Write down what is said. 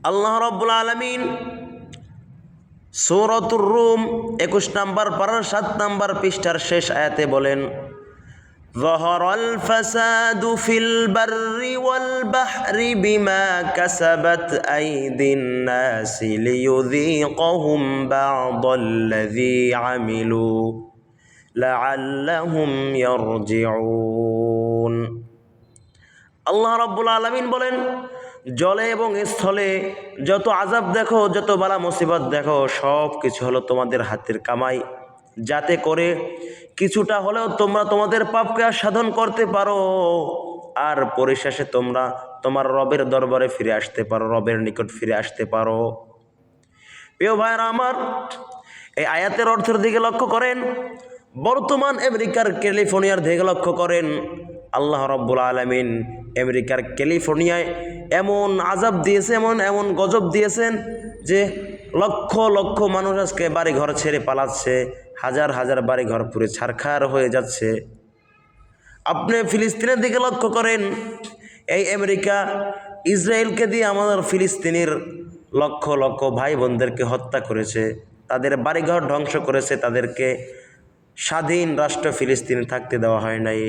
আল্লাহ রাব্বুল আলামিন সূরাতুর রুম 21 নম্বর পারার 7 নম্বর পৃষ্ঠার শেষ আয়াতে বলেন, যাহারাল ফাসাদু ফিল বাররি ওয়াল বাহরি বিমা কাসাবাত আইদিন নাসি লিয়ুযীকাহুম বা'দাল্লাযী আমিলু লাআল্লাহুম ইয়ারজিউন। আল্লাহ রাব্বুল আলামিন বলেন, জলে এবং স্থলে যত আযাব দেখো, যত বালা মুসিবত দেখো, সব কিছু হলো তোমাদের হাতের কামাই, যাতে করে কিছুটা হলেও তোমরা তোমাদের পাপকে সাধন করতে পারো আর পরিশেষে তোমরা তোমার রবের দরবারে ফিরে আসতে পারো, রবের নিকট ফিরে আসতে পারো। প্রিয় ভাইরা আমার, এই আয়াতের অর্থের দিকে লক্ষ্য করেন। বর্তমান আমেরিকার ক্যালিফোর্নিয়ার দিকে লক্ষ্য করেন। আল্লাহ রাব্বুল আলামিন আমেরিকার ক্যালিফোর্নিয়ায় এমন আযাব দিয়েছে, এমন গজব দিয়েছেন যে লক্ষ লক্ষ মানুষ আজকে বাড়িঘর ছেড়ে পালাচ্ছে, হাজার হাজার বাড়িঘর পুরো ছারখার হয়ে যাচ্ছে। আপনি ফিলিস্তিনের দিকে লক্ষ্য করেন। এই আমেরিকা ইসরায়েলকে দিয়ে আমাদের ফিলিস্তিনের লক্ষ লক্ষ ভাই বোনদেরকে হত্যা করেছে, তাদের বাড়িঘর ধ্বংস করেছে, তাদেরকে স্বাধীন রাষ্ট্র ফিলিস্তিনে থাকতে দেওয়া হয় নাই।